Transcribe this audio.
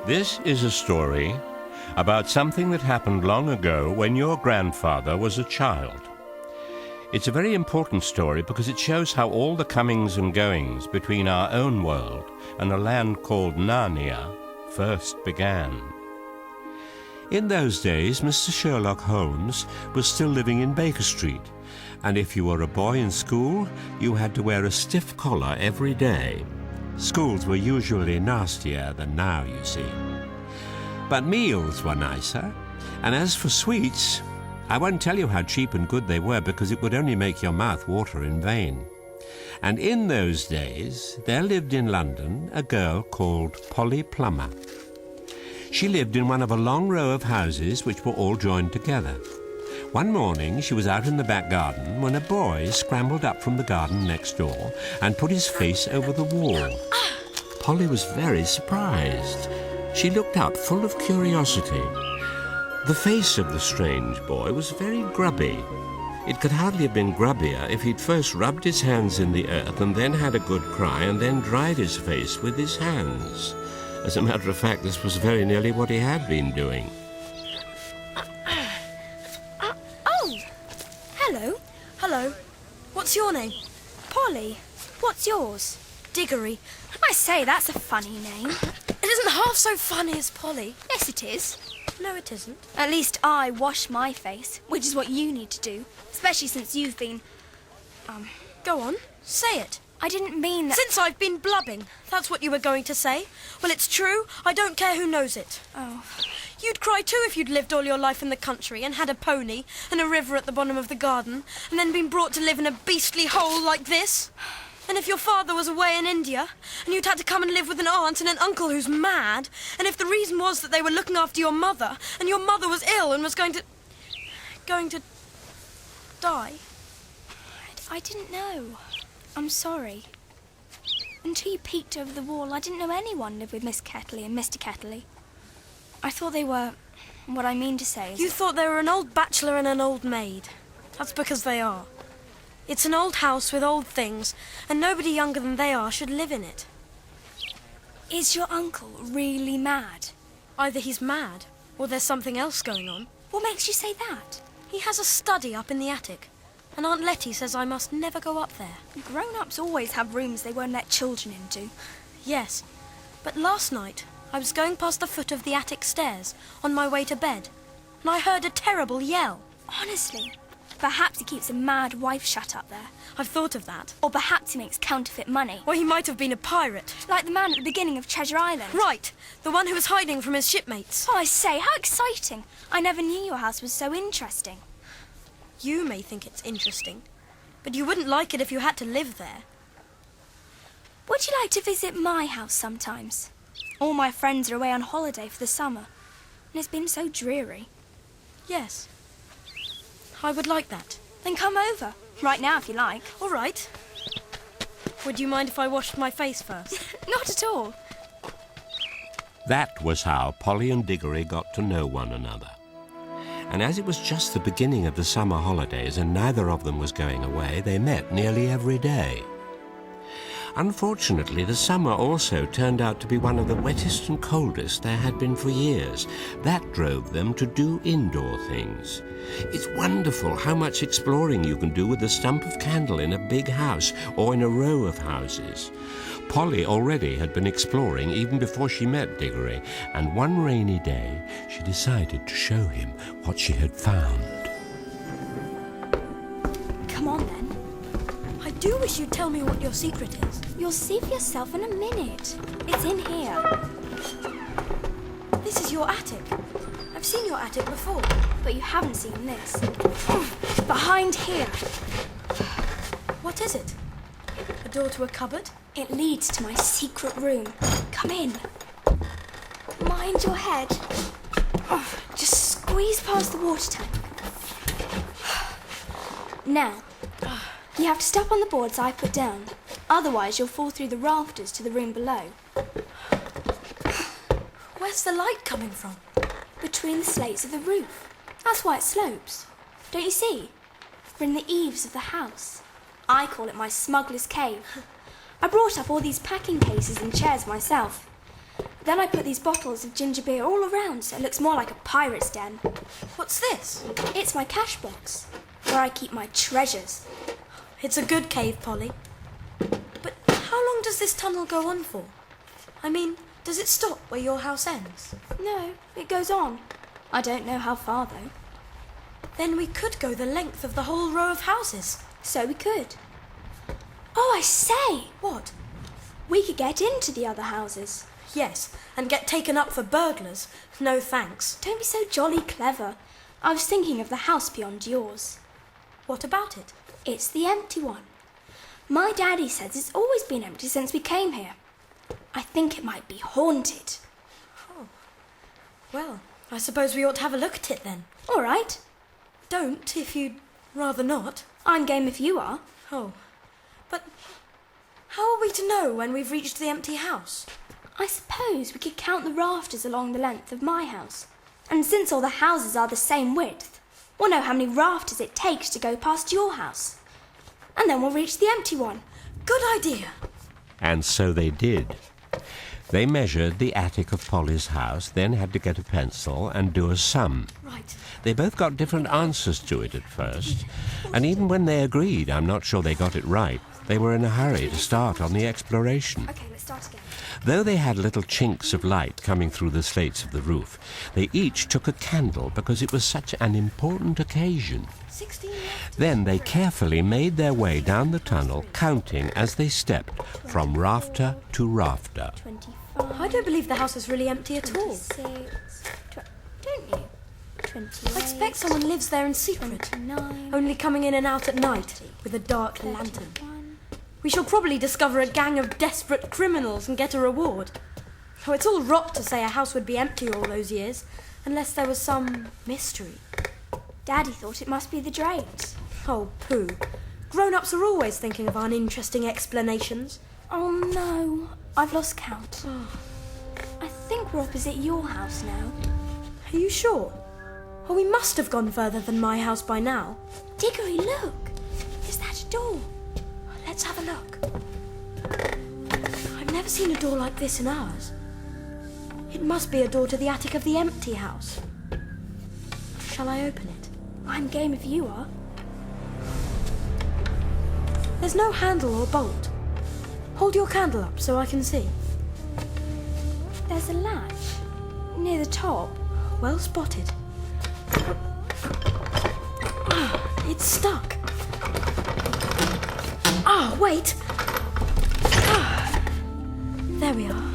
This is a story about something that happened long ago when your grandfather was a child. It's a very important story because it shows how all the comings and goings between our own world and a land called Narnia first began. In those days, Mr. Sherlock Holmes was still living in Baker Street, and if you were a boy in school, you had to wear a stiff collar every day. Schools were usually nastier than now, you see. But meals were nicer, and as for sweets, I won't tell you how cheap and good they were because it would only make your mouth water in vain. And in those days, there lived in London a girl called Polly Plummer. She lived in one of a long row of houses which were all joined together. One morning, she was out in the back garden when a boy scrambled up from the garden next door and put his face over the wall. Polly was very surprised. She looked up full of curiosity. The face of the strange boy was very grubby. It could hardly have been grubbier if he'd first rubbed his hands in the earth and then had a good cry and then dried his face with his hands. As a matter of fact, this was very nearly what he had been doing. Oh! Hello. Hello. What's your name? Polly. What's yours? Diggory. I say, that's a funny name. It isn't half so funny as Polly. Yes, it is. No, it isn't. At least I wash my face, which is what you need to do, especially since you've been... Go on. Say it. I didn't mean that... Since I've been blubbing. That's what you were going to say. Well, it's true. I don't care who knows it. Oh. You'd cry too if you'd lived all your life in the country and had a pony and a river at the bottom of the garden and then been brought to live in a beastly hole like this. And if your father was away in India and you'd had to come and live with an aunt and an uncle who's mad, and if the reason was that they were looking after your mother and your mother was ill and was going to die. I didn't know. I'm sorry. Until you peeked over the wall, I didn't know anyone lived with Miss Kettley and Mr. Kettley. I thought they were... What I mean to say is... You thought they were an old bachelor and an old maid. That's because they are. It's an old house with old things, and nobody younger than they are should live in it. Is your uncle really mad? Either he's mad, or there's something else going on. What makes you say that? He has a study up in the attic, and Aunt Letty says I must never go up there. Grown-ups always have rooms they won't let children into. Yes, but last night I was going past the foot of the attic stairs on my way to bed, and I heard a terrible yell. Honestly, perhaps he keeps a mad wife shut up there. I've thought of that. Or perhaps he makes counterfeit money. Or he might have been a pirate. Like the man at the beginning of Treasure Island. Right, the one who was hiding from his shipmates. Oh, I say, how exciting. I never knew your house was so interesting. You may think it's interesting, but you wouldn't like it if you had to live there. Would you like to visit my house sometimes? All my friends are away on holiday for the summer, and it's been so dreary. Yes, I would like that. Then come over, right now if you like. All right. Would you mind if I washed my face first? Not at all. That was how Polly and Diggory got to know one another. And as it was just the beginning of the summer holidays and neither of them was going away, they met nearly every day. Unfortunately, the summer also turned out to be one of the wettest and coldest there had been for years. That drove them to do indoor things. It's wonderful how much exploring you can do with a stump of candle in a big house or in a row of houses. Polly already had been exploring even before she met Diggory, and one rainy day she decided to show him what she had found. Come on then. I do wish you'd tell me what your secret is. You'll see for yourself in a minute. It's in here. This is your attic. I've seen your attic before. But you haven't seen this. Behind here. What is it? A door to a cupboard? It leads to my secret room. Come in. Mind your head. Just squeeze past the water tank. Now, you have to step on the boards I put down. Otherwise, you'll fall through the rafters to the room below. Where's the light coming from? Between the slates of the roof. That's why it slopes. Don't you see? We're in the eaves of the house. I call it my smuggler's cave. I brought up all these packing cases and chairs myself. Then I put these bottles of ginger beer all around so it looks more like a pirate's den. What's this? It's my cash box, where I keep my treasures. It's a good cave, Polly. But how long does this tunnel go on for? I mean, does it stop where your house ends? No, it goes on. I don't know how far, though. Then we could go the length of the whole row of houses. So we could. Oh, I say! What? We could get into the other houses. Yes, and get taken up for burglars. No thanks. Don't be so jolly clever. I was thinking of the house beyond yours. What about it? It's the empty one. My daddy says it's always been empty since we came here. I think it might be haunted. Oh. Well, I suppose we ought to have a look at it then. All right. Don't, if you'd rather not. I'm game if you are. Oh. But how are we to know when we've reached the empty house? I suppose we could count the rafters along the length of my house. And since all the houses are the same width, we'll know how many rafters it takes to go past your house. And then we'll reach the empty one. Good idea. And so they did. They measured the attic of Polly's house, then had to get a pencil and do a sum. Right. They both got different answers to it at first, and even when they agreed, I'm not sure they got it right. They were in a hurry to start on the exploration. Okay, let's start again. Though they had little chinks of light coming through the slates of the roof, they each took a candle because it was such an important occasion. 16 left. Then they carefully made their way down the tunnel, counting as they stepped from rafter to rafter. 25. I don't believe the house is really empty at all. 26. Don't you? 28. I expect someone lives there in secret, 29. only coming in and out at night with a dark lantern. 31. We shall probably discover a gang of desperate criminals and get a reward. Oh, it's all rot to say a house would be empty all those years, unless there was some mystery. Daddy thought it must be the drains. Oh, pooh. Grown-ups are always thinking of uninteresting explanations. Oh no, I've lost count. I think we're opposite your house now. Are you sure? Oh, we must have gone further than my house by now. Diggory, look! Is that a door? Let's have a look. I've never seen a door like this in ours. It must be a door to the attic of the empty house. Shall I open it? I'm game if you are. There's no handle or bolt. Hold your candle up so I can see. There's a latch near the top. Well spotted. Ah, it's stuck. Ah, wait. Ah, there we are.